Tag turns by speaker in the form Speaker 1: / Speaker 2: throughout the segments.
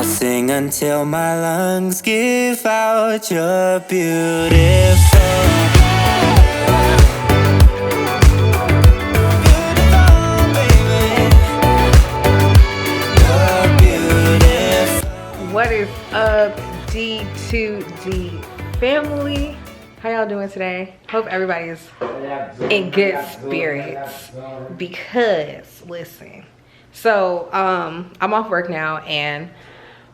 Speaker 1: I'll sing until my lungs give out. You're beautiful.
Speaker 2: What is up, D2D family? How y'all doing today? Hope everybody is in good spirits. Because, listen. So, I'm off work now, and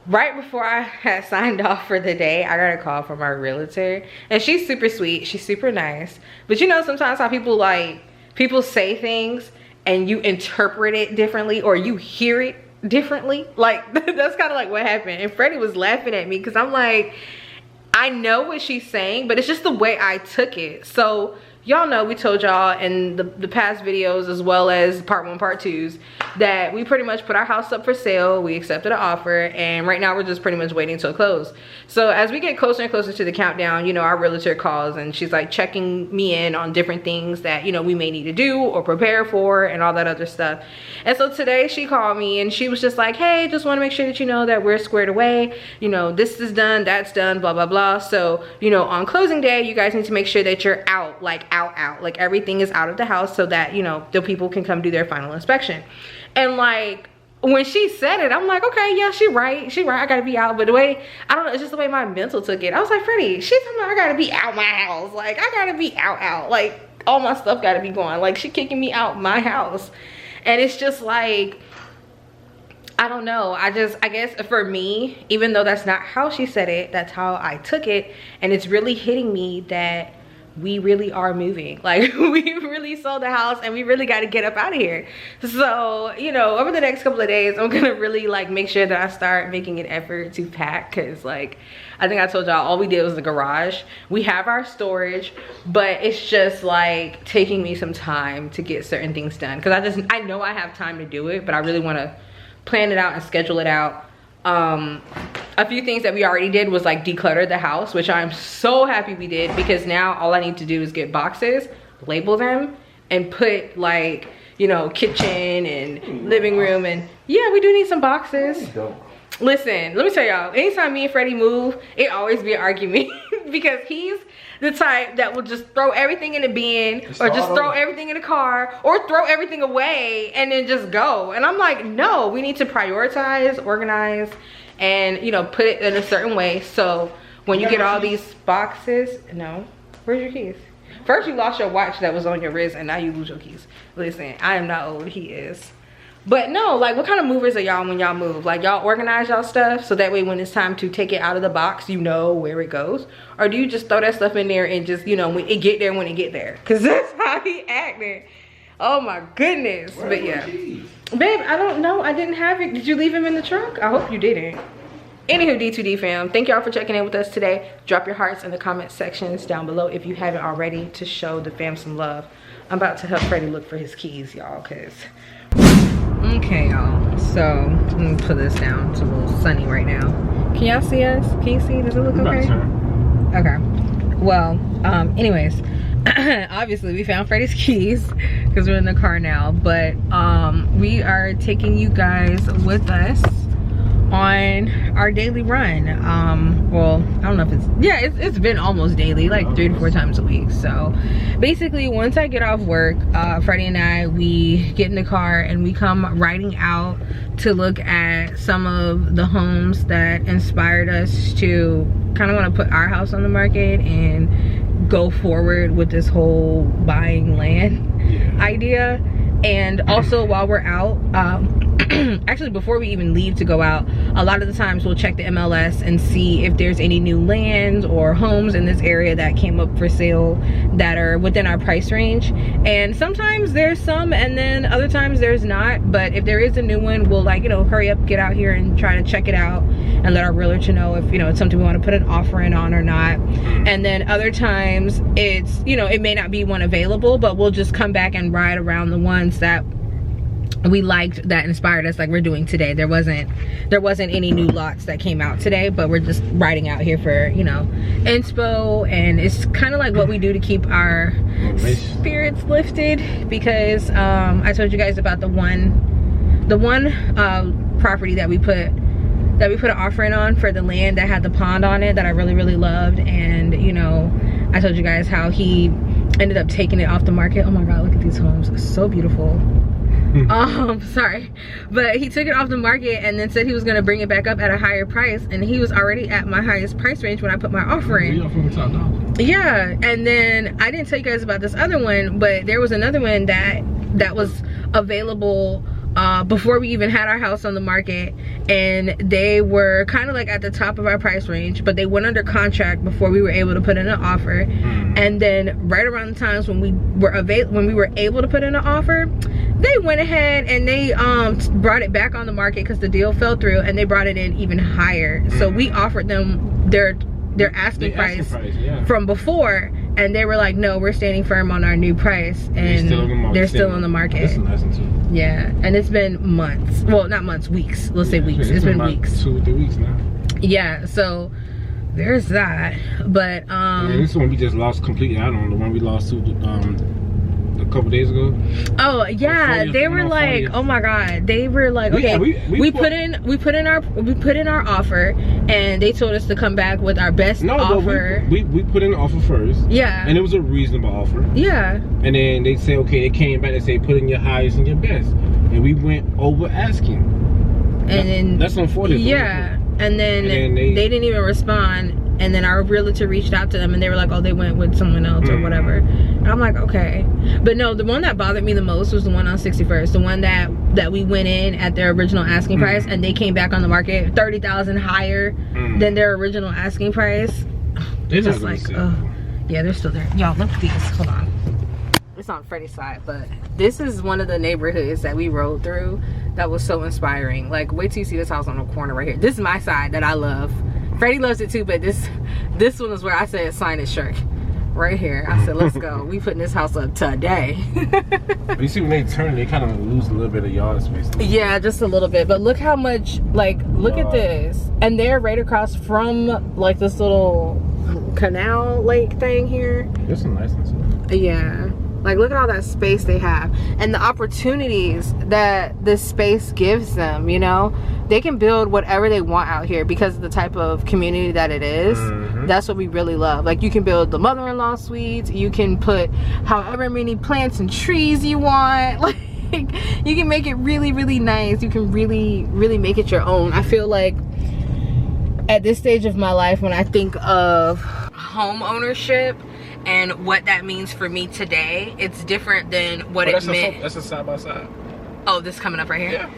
Speaker 2: right before I had signed off for the day, I got a call from our realtor. And she's super sweet. She's super nice. But you know sometimes how people say things and you interpret it differently, or you hear it differently. Like, that's kind of like what happened. And Freddie was laughing at me because I'm like, I know what she's saying, but it's just the way I took it. So y'all know we told y'all in the past videos, as well as part 1, part 2s, that we pretty much put our house up for sale. We accepted an offer, and right now we're just pretty much waiting till close. So as we get closer and closer to the countdown, you know, our realtor calls and she's like checking me in on different things that, you know, we may need to do or prepare for and all that other stuff. And so today she called me and she was just like, hey, just want to make sure that you know that we're squared away. You know, this is done, that's done, blah, blah, blah. So, you know, on closing day, you guys need to make sure that you're out, like out, like everything is out of the house so that, you know, the people can come do their final inspection. And like, when she said it, I'm like, okay, yeah, she right, I gotta be out. But the way, I don't know, it's just the way my mental took it. I was like, Freddie, she's talking about I gotta be out my house. Like, I gotta be out. Like, all my stuff gotta be gone. Like, she kicking me out my house. And it's just like, I don't know. I guess for me, even though that's not how she said it, that's how I took it. And it's really hitting me that we really are moving. Like, we really sold the house and we really got to get up out of here. So, you know, over the next couple of days, I'm gonna really like make sure that I start making an effort to pack, because like, I think I told y'all all we did was the garage. We have our storage, but it's just like taking me some time to get certain things done, because I know I have time to do it, but I really want to plan it out and schedule it out. A few things that we already did was like declutter the house, which I'm so happy we did, because now all I need to do is get boxes, label them, and put like, you know, kitchen and living room. And yeah, we do need some boxes. Listen, let me tell y'all, anytime me and Freddie move, it always be an argument because he's the type that will just throw everything in the bin, or just throw everything in the car, or throw everything away and then just go. And I'm like, no, we need to prioritize, organize, and, you know, put it in a certain way. So when you get all these boxes, no, where's your keys? First you lost your watch that was on your wrist, and now you lose your keys. Listen, I am not old, he is. But no, like, what kind of movers are y'all when y'all move? Like, y'all organize y'all stuff so that way when it's time to take it out of the box, you know where it goes? Or do you just throw that stuff in there and just, you know, when it get there, when it get there? Because that's how he acted. Oh my goodness. But yeah. Babe, I don't know. I didn't have it. Did you leave him in the trunk? I hope you didn't. Anywho, D2D fam, thank y'all for checking in with us today. Drop your hearts in the comment sections down below if you haven't already, to show the fam some love. I'm about to help Freddie look for his keys, y'all, because... Okay, y'all, so let me put this down. It's a little sunny right now. Can y'all see us? Can you see? Does it look okay? Okay. Well, anyways, obviously we found Freddie's keys because we're in the car now, but we are taking you guys with us on our daily run. Well, I don't know if it's been almost daily, like 3 to 4 times a week. So basically, once I get off work, Freddie and I, we get in the car and we come riding out to look at some of the homes that inspired us to kind of want to put our house on the market and go forward with this whole buying land idea. And also, while we're out, actually before we even leave to go out, a lot of the times we'll check the MLS and see if there's any new lands or homes in this area that came up for sale that are within our price range. And sometimes there's some, and then other times there's not. But if there is a new one, we'll, like, you know, hurry up, get out here and try to check it out and let our realtor know if, you know, it's something we want to put an offer in on or not. And then other times it's, you know, it may not be one available, but we'll just come back and ride around the ones that we liked, that inspired us, like we're doing today. There wasn't any new lots that came out today, but we're just riding out here for, you know, inspo. And it's kind of like what we do to keep our spirits lifted, because I told you guys about the one property that we put that we put an offer in on for the land that had the pond on it that I really, really loved. And you know, I told you guys how he ended up taking it off the market. Oh my God, look at these homes, it's so beautiful. Sorry, but he took it off the market and then said he was going to bring it back up at a higher price, and he was already at my highest price range when I put my offer in. Yeah, and then I didn't tell you guys about this other one, but there was another one that was available before we even had our house on the market, and they were kind of like at the top of our price range, but they went under contract before we were able to put in an offer. And then right around the times when we were able to put in an offer, they went ahead and they brought it back on the market because the deal fell through, and they brought it in even higher. So we offered them their asking price from before, and they were like, no, we're standing firm on our new price, and they're still on the market.
Speaker 3: That's nice one too.
Speaker 2: Yeah, and it's been months. Well, not months, weeks. Let's say weeks. It's been weeks.
Speaker 3: 2 or 3 weeks now.
Speaker 2: Yeah, so there's that. But
Speaker 3: and this one we just lost completely out on, the one we lost to a couple days ago.
Speaker 2: Oh yeah, they were like, 40th. Oh my God, they were like, okay, we put in our offer, and they told us to come back with our best offer.
Speaker 3: We put in an offer first.
Speaker 2: Yeah,
Speaker 3: and it was a reasonable offer.
Speaker 2: Yeah,
Speaker 3: and then they say, okay, they came back and say put in your highest and your best, and we went over asking. And then that's unfortunate.
Speaker 2: Yeah, and then they didn't even respond. And then our realtor reached out to them, and they were like, oh, they went with someone else or whatever. And I'm like, okay. But no, the one that bothered me the most was the one on 61st, the one that we went in at their original asking price, and they came back on the market $30,000 higher than their original asking price.
Speaker 3: They're
Speaker 2: just like, oh yeah, they're still there. Y'all, look at these. Hold on. It's on Freddie's side, but this is one of the neighborhoods that we rode through that was so inspiring. Like, wait till you see this house on the corner right here. This is my side that I love. Freddie loves it too, but this one is where I said sign it, Shirk. Right here. I said, let's go. We putting this house up today.
Speaker 3: But you see, when they turn, they kind of lose a little bit of yard space.
Speaker 2: Yeah, just a little bit. But look how much, like, look at this. And they're right across from, like, this little canal lake thing here.
Speaker 3: There's some nice ones.
Speaker 2: Yeah. Like, look at all that space they have. And the opportunities that this space gives them, you know? They can build whatever they want out here because of the type of community that it is. That's what we really love. Like, you can build the mother-in-law suites. You can put however many plants and trees you want. Like, you can make it really, really nice. You can really, really make it your own. I feel like at this stage of my life, when I think of home ownership and what that means for me today, it's different than what it meant.
Speaker 3: That's a side by side.
Speaker 2: Oh, this coming up right here? Yeah.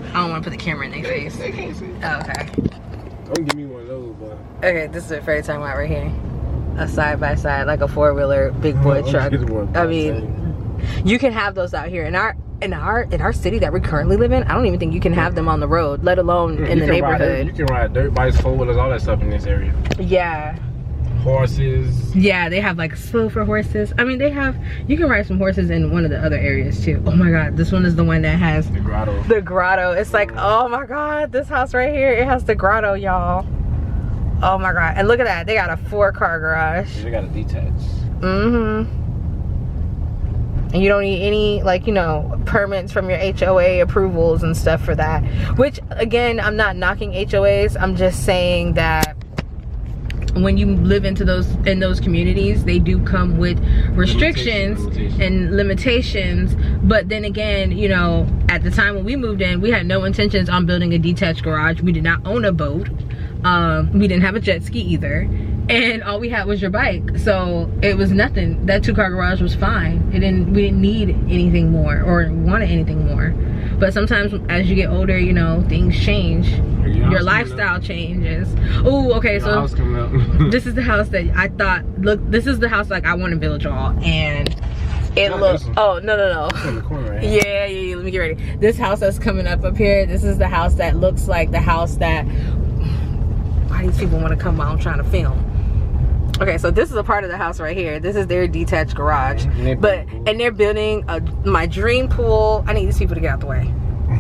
Speaker 2: I don't want to put the camera in their face.
Speaker 3: They can't see.
Speaker 2: Oh, okay.
Speaker 3: Don't give me one of those, boy.
Speaker 2: Okay, this is what Freddie's talking about right here. A side by side, like a 4-wheeler big boy truck. I mean, you can have those out here in our city that we currently live in. I don't even think you can have them on the road, let alone in the neighborhood.
Speaker 3: You can ride dirt bikes, 4-wheelers, all that stuff in this area.
Speaker 2: Yeah.
Speaker 3: Horses.
Speaker 2: Yeah, they have like slow for horses. I mean, you can ride some horses in one of the other areas too. Oh my God, this one is the one that has
Speaker 3: the grotto.
Speaker 2: The grotto. It's like, oh my God, this house right here, it has the grotto, y'all. Oh my God, and look at that, they got a 4-car garage.
Speaker 3: They got a detached.
Speaker 2: And you don't need any, like, you know, permits from your HOA approvals and stuff for that. Which, again, I'm not knocking HOAs. I'm just saying that when you live in those communities, they do come with restrictions and limitations. But then again, you know, at the time when we moved in, we had no intentions on building a detached garage. We did not own a boat. We didn't have a jet ski either. And all we had was your bike. So it was nothing. That 2-car garage was fine. We didn't need anything more or wanted anything more. But sometimes as you get older, you know, things change. Your lifestyle changes. Oh, okay, so this is the house that I thought, look, this is the house like I want to build, y'all. And it looks, oh, no.
Speaker 3: It's in the corner, right?
Speaker 2: Yeah, let me get ready. This house that's coming up here, this is the house that looks like the house that, why these people want to come while I'm trying to film? Okay, so this is a part of the house right here. This is their detached garage. And they're building my dream pool. I need these people to get out the way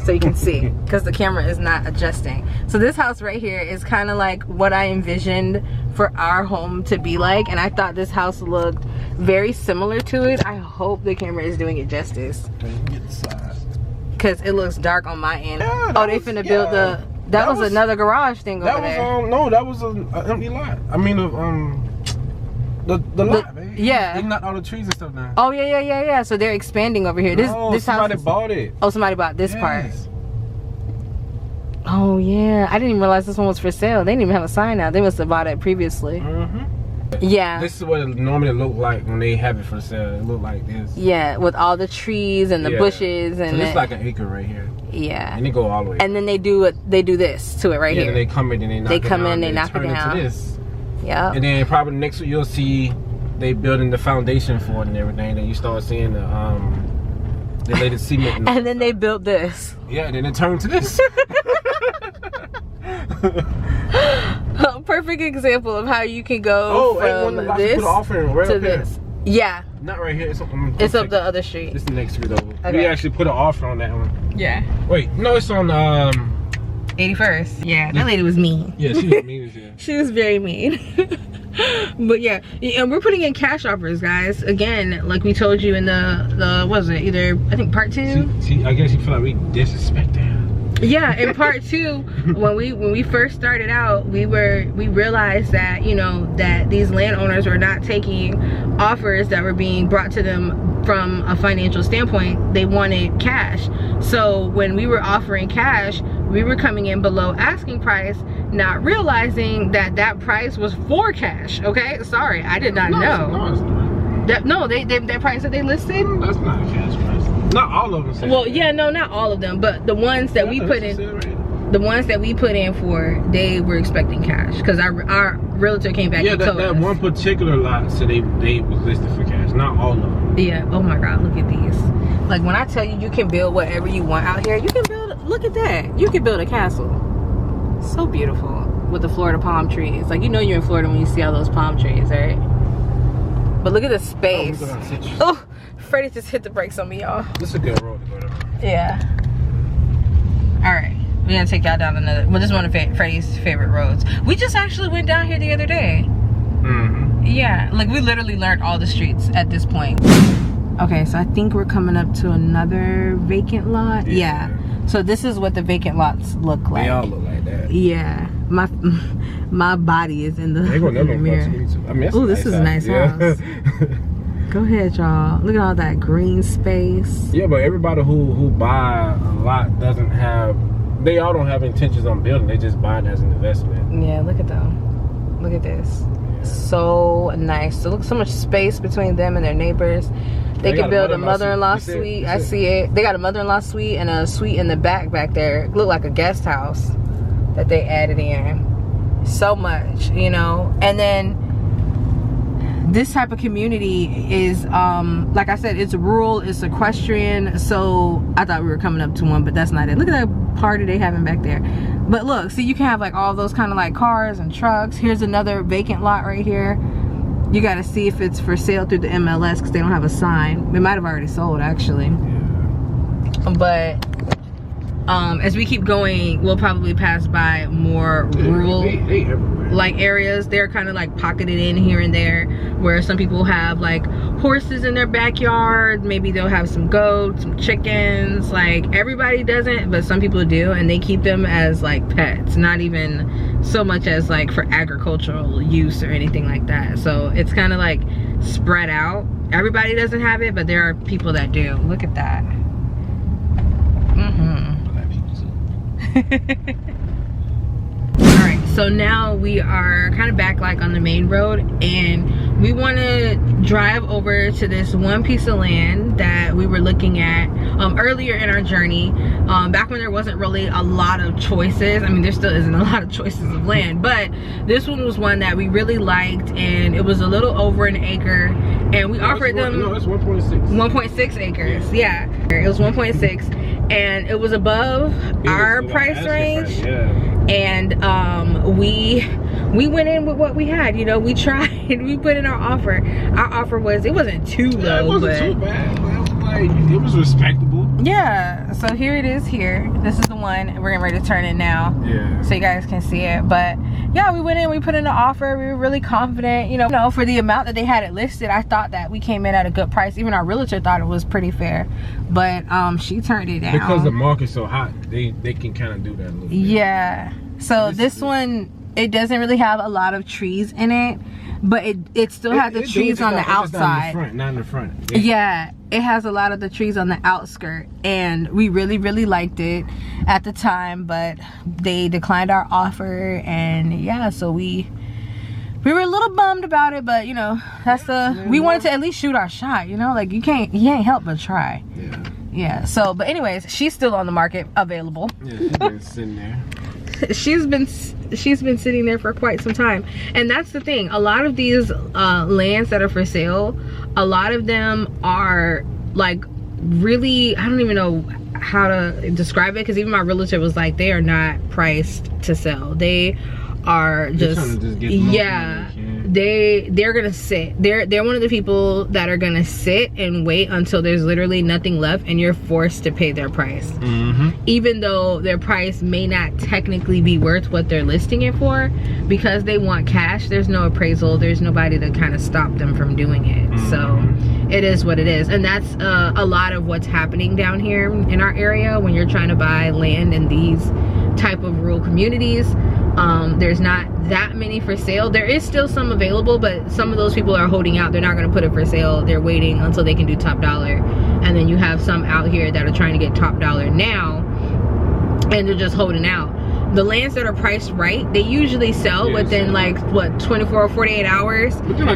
Speaker 2: so you can see, because the camera is not adjusting. So this house right here is kind of like what I envisioned for our home to be like, and I thought this house looked very similar to it. I hope the camera is doing it justice, because it looks dark on my end. Yeah, they finna build That was another garage thing over there.
Speaker 3: No, that was an empty lot. I mean, the lot, man.
Speaker 2: Yeah.
Speaker 3: They knocked all the trees and stuff down.
Speaker 2: Oh yeah. So they're expanding over here. This
Speaker 3: somebody
Speaker 2: house
Speaker 3: bought it.
Speaker 2: Oh, somebody bought this part. Oh yeah, I didn't even realize this one was for sale. They didn't even have a sign out. They must have bought it previously. Yeah.
Speaker 3: This is what it normally look like when they have it for sale. It look like this.
Speaker 2: Yeah, with all the trees and the bushes and.
Speaker 3: So it's like an acre right here.
Speaker 2: Yeah.
Speaker 3: And they go all the way.
Speaker 2: And then they do this to it right here.
Speaker 3: And they come in and they knock it down.
Speaker 2: They come in, they knock it down.
Speaker 3: Into this.
Speaker 2: Yeah.
Speaker 3: And then probably next week you'll see they building the foundation for it and everything. Then you start seeing the latest cement.
Speaker 2: And then they built this.
Speaker 3: Yeah, and then it turned to this.
Speaker 2: Perfect example of how you can go from this to this. Yeah.
Speaker 3: Not right here.
Speaker 2: It's up the other street.
Speaker 3: It's the next street over.
Speaker 2: Okay.
Speaker 3: We actually put an offer on that one.
Speaker 2: Yeah.
Speaker 3: Wait, no, it's on
Speaker 2: 81st. Yeah, that lady was mean.
Speaker 3: Yeah, she was mean as hell.
Speaker 2: She was very mean. But yeah, and we're putting in cash offers, guys. Again, like we told you in the what was it? Either I think part 2.
Speaker 3: I guess you feel like we disrespect her.
Speaker 2: Yeah, in part 2, when we first started out, we realized that, you know, that these landowners were not taking offers that were being brought to them from a financial standpoint. They wanted cash. So when we were offering cash, we were coming in below asking price, not realizing that that price was for cash. Okay, sorry, I did not know. That price that they listed.
Speaker 3: That's not a cash price. Not all of them.
Speaker 2: Well, yeah, no, not all of them, but the ones that we put in, the ones that we put in for, they were expecting cash because our realtor came back.
Speaker 3: Yeah, that one particular lot, so they was listed for cash. Not all of them.
Speaker 2: Yeah. Oh my God, look at these. Like when I tell you, you can build whatever you want out here. You can build. Look at that. You can build a castle. So beautiful with the Florida palm trees. Like, you know you're in Florida when you see all those palm trees, right? But look at the space. Oh, Freddie just hit the brakes on me, y'all.
Speaker 3: This is a good road to go down.
Speaker 2: Yeah. All right, we're gonna take y'all down another. Well, this is one of Freddie's favorite roads. We just actually went down here the other day. Yeah, like we literally learned all the streets at this point. Okay, so I think we're coming up to another vacant lot. Yeah. So this is what the vacant lots look like.
Speaker 3: They all look like that.
Speaker 2: Yeah. My body is in the mirror.
Speaker 3: I mean,
Speaker 2: oh, this is a nice house. Go ahead, y'all. Look at all that green space.
Speaker 3: Yeah, but everybody who buy a lot doesn't have. They all don't have intentions on building. They just buy it as an investment.
Speaker 2: Yeah, look at them. Look at this. Yeah. So nice. So look, so much space between them and their neighbors. They could build a mother-in-law suite. I see it. They got a mother-in-law suite and a suite in the back there. It looked like a guest house that they added in. So much, you know. And then this type of community is, like I said, it's rural, it's equestrian. So I thought we were coming up to one, but that's not it. Look at that party they having back there. But look, see, you can have like all those kind of like cars and trucks. Here's another vacant lot right here. You got to see if it's for sale through the MLS because they don't have a sign. It might have already sold, actually. Yeah. But as we keep going, we'll probably pass by more rural like areas. They're kind of like pocketed in here and there, where some people have like horses in their backyard. Maybe they'll have some goats, some chickens. Like everybody doesn't, but some people do, and they keep them as like pets, not even so much as like for agricultural use or anything like that. So it's kind of like spread out. Everybody doesn't have it, but there are people that do. Look at that. Alright, so now we are kind of back like on the main road, and we want to drive over to this one piece of land that we were looking at earlier in our journey, back when there wasn't really a lot of choices. I mean, there still isn't a lot of choices of land, but this one was one that we really liked, and it was a little over an acre, and we offered them.
Speaker 3: No, it's 1.6.
Speaker 2: 1.6 acres. Yeah, it was 1.6. And it was above our price range. And we went in with what we had, you know. We tried, we put in our offer. Our offer was, it wasn't too low,
Speaker 3: it wasn't
Speaker 2: but
Speaker 3: too bad. like, it was respectable.
Speaker 2: Yeah, so here it is here. This is the one. We're getting ready to turn it now.
Speaker 3: Yeah.
Speaker 2: So you guys can see it. But yeah, we went in, we put in an offer. We were really confident. You know, for the amount that they had it listed, I thought that we came in at a good price. Even our realtor thought it was pretty fair. But she turned it down.
Speaker 3: Because the market's so hot, they can kind of do that a little bit.
Speaker 2: Yeah. So this one, it doesn't really have a lot of trees in it. But it still has the trees on the outside.
Speaker 3: Not in the front.
Speaker 2: Yeah, it has a lot of the trees on the outskirt, and we really liked it at the time, but they declined our offer, and yeah, so we were a little bummed about it, but you know, that's we wanted to at least shoot our shot, you know, like you can't help but try. Yeah. So, but anyways, she's still on the market, available.
Speaker 3: Yeah, she's been sitting there.
Speaker 2: She's been sitting there for quite some time, and that's the thing. A lot of these lands that are for sale, a lot of them are like really, I don't even know how to describe it, because even my realtor was like, they are not priced to sell. They are just yeah, they're gonna sit. They're one of the people that are gonna sit and wait until there's literally nothing left and you're forced to pay their price. Even though their price may not technically be worth what they're listing it for, because they want cash. There's no appraisal, there's nobody to kind of stop them from doing it. So it is what it is, and that's a lot of what's happening down here in our area when you're trying to buy land in these type of rural communities. There's not that many for sale. There is still some available, but some of those people are holding out. They're not going to put it for sale. They're waiting until they can do top dollar. And then you have some out here that are trying to get top dollar now, and they're just holding out. The lands that are priced right, they usually sell within like what, 24 or 48 hours.
Speaker 3: Within two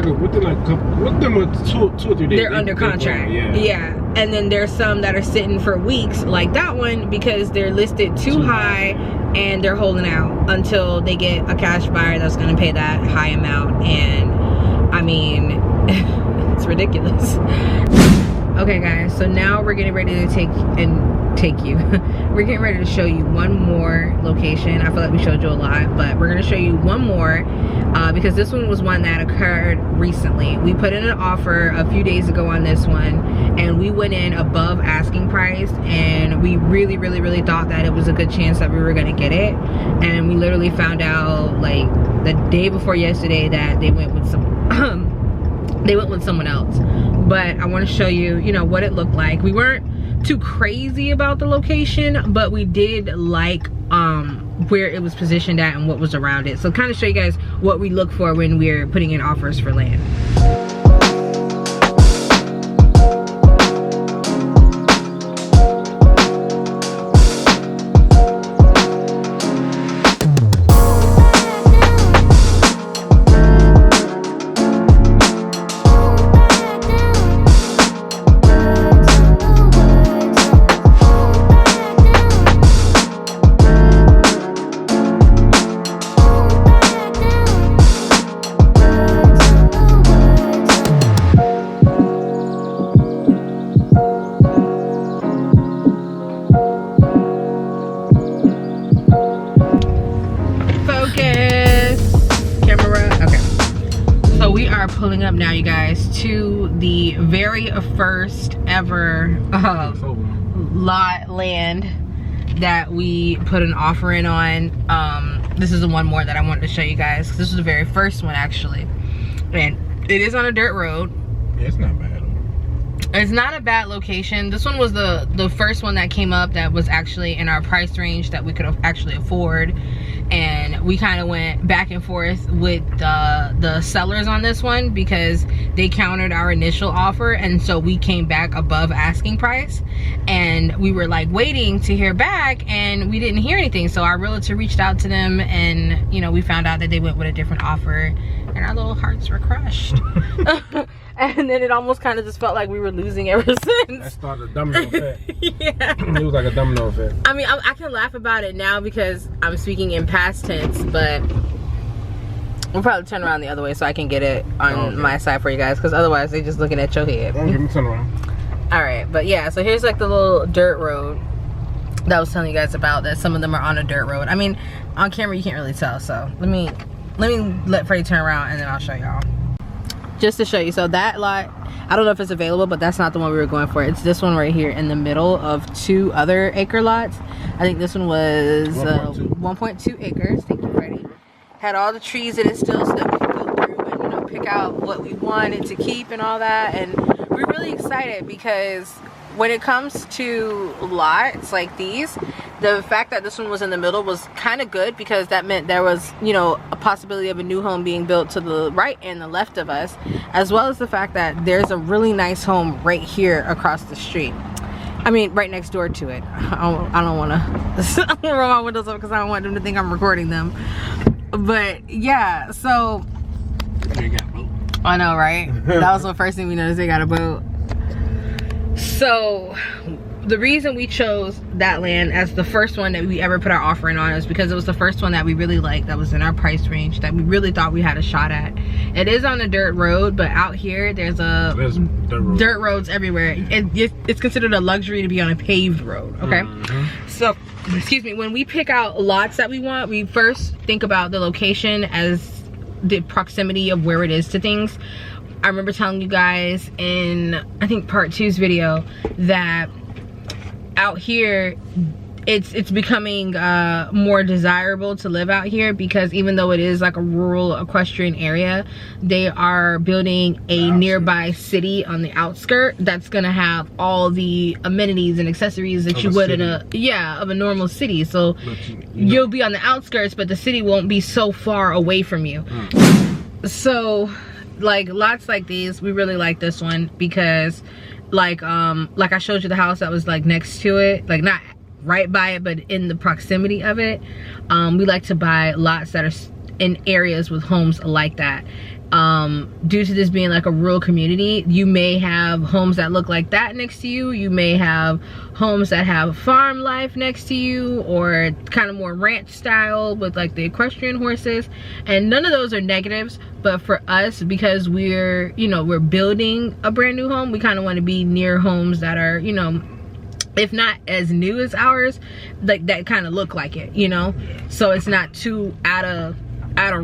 Speaker 3: or 3 days.
Speaker 2: They're under contract. Yeah. And then there's some that are sitting for weeks, like that one, because they're listed too high and they're holding out until they get a cash buyer that's going to pay that high amount. And I mean, it's ridiculous. Okay guys, so now we're getting ready to we're getting ready to show you one more location. I feel like we showed you a lot, but we're going to show you one more because this one was one that occurred recently. We put in an offer a few days ago on this one, and we went in above asking price, and we really thought that it was a good chance that we were going to get it. And we literally found out like the day before yesterday that they went with someone else. But I want to show you, you know, what it looked like. We weren't too crazy about the location, but we did like where it was positioned at and what was around it. So kind of show you guys what we look for when we're putting in offers for land. Pulling up now, you guys, to the very first ever land that we put an offer in on. This is the one more that I wanted to show you guys. This is the very first one actually, and it is on a dirt road.
Speaker 3: Yeah, it's not bad.
Speaker 2: It's not a bad location. This one was the first one that came up that was actually in our price range that we could actually afford. And we kind of went back and forth with the sellers on this one because they countered our initial offer, and so we came back above asking price, and we were like waiting to hear back, and we didn't hear anything. So our realtor reached out to them, and you know, we found out that they went with a different offer, and our little hearts were crushed. And then it almost kind of just felt like we were losing ever since.
Speaker 3: That started a domino effect.
Speaker 2: Yeah.
Speaker 3: It was like a domino effect.
Speaker 2: I mean, I can laugh about it now because I'm speaking in past tense, but we'll probably turn around the other way so I can get it on my side for you guys, because otherwise they're just looking at your head.
Speaker 3: Don't give me turn around.
Speaker 2: All right, but yeah, so here's like the little dirt road that I was telling you guys about, that some of them are on a dirt road. I mean, on camera you can't really tell, so let Freddie turn around and then I'll show y'all. just to show you. So that lot, I don't know if it's available, but that's not the one we were going for. It's this one right here in the middle of 2 other acre lots. I think this one was 1.2 acres. Thank you, Freddie. Had all the trees in it still, so that we could go through and, you know, pick out what we wanted to keep and all that. And we're really excited because when it comes to lots like these, the fact that this one was in the middle was kind of good, because that meant there was, you know, a possibility of a new home being built to the right and the left of us, as well as the fact that there's a really nice home right here across the street. I mean, right next door to it. I don't want to roll my windows up because I don't want them to think I'm recording them. But yeah, so I know, right? That was the first thing we noticed. They got a boat. So the reason we chose that land as the first one that we ever put our offering on is because it was the first one that we really liked, that was in our price range, that we really thought we had a shot at. It is on a dirt road, but out here there's dirt roads everywhere. It's considered a luxury to be on a paved road, okay? So, excuse me, when we pick out lots that we want, we first think about the location as the proximity of where it is to things. I remember telling you guys in, I think part 2's video, that out here it's becoming more desirable to live out here, because even though it is like a rural equestrian area, they are building a nearby city on the outskirt that's gonna have all the amenities and accessories that you would in a of a normal city. So you'll be on the outskirts, but the city won't be so far away from you. So like lots like these, we really like this one because like I showed you the house that was like next to it, like not right by it, but in the proximity of it. We like to buy lots that are in areas with homes like that. Due to this being like a rural community, you may have homes that look like that next to you. You may have homes that have farm life next to you, or kind of more ranch style with like the equestrian horses. And none of those are negatives, but for us, because we're, you know, we're building a brand new home, we kind of want to be near homes that are, you know, if not as new as ours, like that kind of look like it, you know, so it's not too out of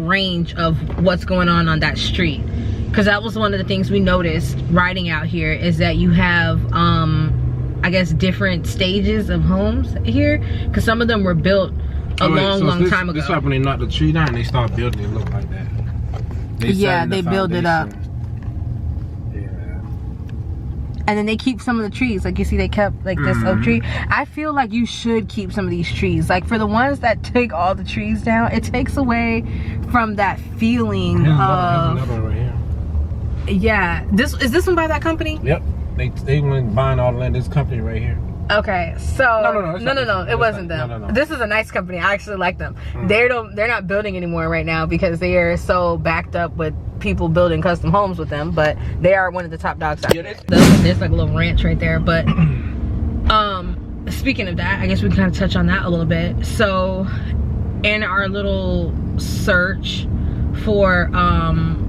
Speaker 2: range of what's going on that street. Because that was one of the things we noticed riding out here, is that you have I guess different stages of homes here, because some of them were built a long time ago.
Speaker 3: This is when they knocked the tree down and they start building it look like that.
Speaker 2: They build it up. And then they keep some of the trees, like you see they kept like this oak tree. I feel like you should keep some of these trees. Like for the ones that take all the trees down, it takes away from that feeling of
Speaker 3: another one right here.
Speaker 2: Yeah. Is this one by that company?
Speaker 3: Yep. They went buying all the land. This company right here.
Speaker 2: Okay, so no, it wasn't them.
Speaker 3: No.
Speaker 2: This is a nice company. I actually like them. They're not building anymore right now because they are so backed up with people building custom homes with them, but they are one of the top dogs out there. There's like a little ranch right there. But speaking of that, I guess we can kind of touch on that a little bit. So in our little search for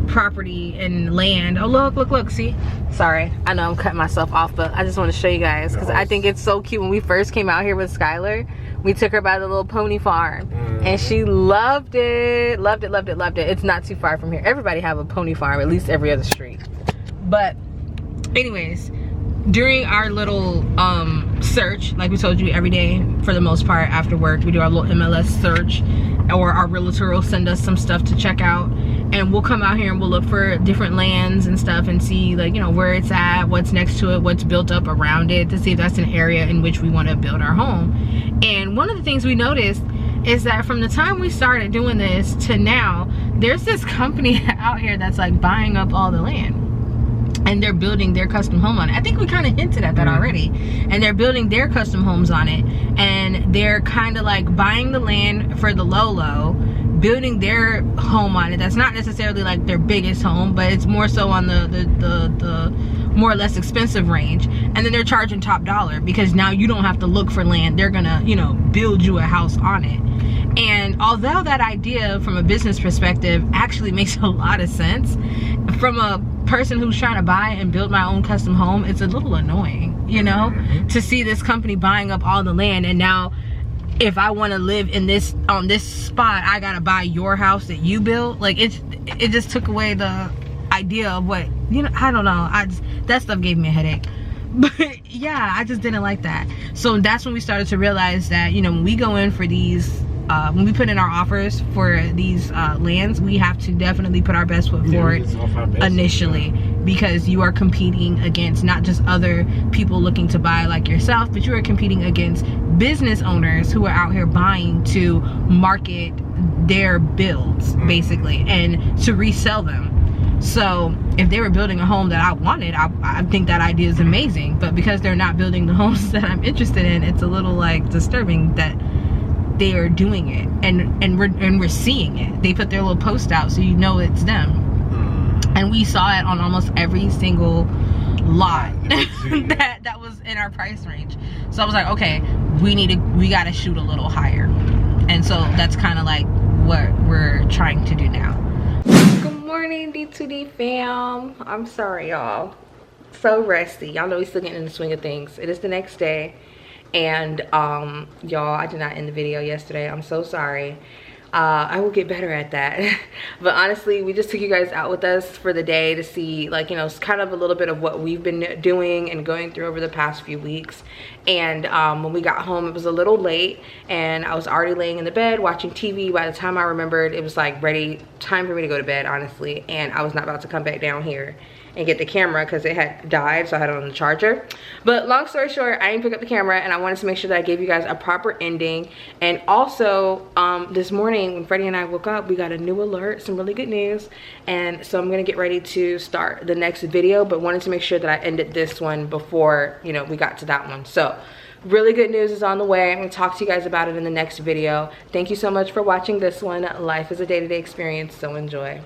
Speaker 2: property and land, oh look, see, sorry, I know I'm cutting myself off, but I just want to show you guys because I think it's so cute. When we first came out here with Skylar, we took her by the little pony farm and she loved it. It's not too far from here. Everybody have a pony farm, at least every other street. But anyways, during our little search, like we told you, every day for the most part after work, we do our little MLS search, or our realtor will send us some stuff to check out, and we'll come out here and we'll look for different lands and stuff and see, like, you know, where it's at, what's next to it, what's built up around it, to see if that's an area in which we want to build our home. And one of the things we noticed is that from the time we started doing this to now, there's this company out here that's like buying up all the land, and they're building their custom home on it. I think we kind of hinted at that already. And they're building their custom homes on it, and they're kind of like buying the land for the low, building their home on it. That's not necessarily like their biggest home, but it's more so on the more or less expensive range. And then they're charging top dollar because now you don't have to look for land. They're gonna, you know, build you a house on it. And although that idea from a business perspective actually makes a lot of sense, from a person who's trying to buy and build my own custom home, it's a little annoying, you know, to see this company buying up all the land, and now if I want to live in this, on this spot, I gotta buy your house that you built. Like it just took away the idea of what, you know, I don't know. That stuff gave me a headache. But yeah, I just didn't like that. So that's when we started to realize that, you know, when we go in for these, when we put in our offers for these lands, we have to definitely put our best foot forward initially, because you are competing against not just other people looking to buy like yourself, but you are competing against business owners who are out here buying to market their builds, basically, and to resell them. So if they were building a home that I wanted, I think that idea is amazing. But because they're not building the homes that I'm interested in, it's a little like disturbing that they are doing it, and we're seeing it. They put their little post out, so you know it's them. And we saw it on almost every single lot that was in our price range. So I was like, okay, we gotta shoot a little higher. And so that's kind of like what we're trying to do now. Good morning, Day2Day fam. I'm sorry, y'all. So rusty. Y'all know we still getting in the swing of things. It is the next day, and y'all, I did not end the video yesterday. I'm so sorry. I will get better at that. But honestly, we just took you guys out with us for the day to see, like, you know, it's kind of a little bit of what we've been doing and going through over the past few weeks. And when we got home, it was a little late, and I was already laying in the bed watching TV. By the time I remembered, it was like time for me to go to bed, honestly. And I was not about to come back down here and get the camera because it had died, so I had it on the charger. But long story short, I didn't pick up the camera, and I wanted to make sure that I gave you guys a proper ending. And also, this morning when Freddie and I woke up, we got a new alert, some really good news. And so I'm gonna get ready to start the next video, but wanted to make sure that I ended this one before, you know, we got to that one. So really good news is on the way. I'm gonna talk to you guys about it in the next video. Thank you so much for watching this one. Life is a day-to-day experience, so enjoy.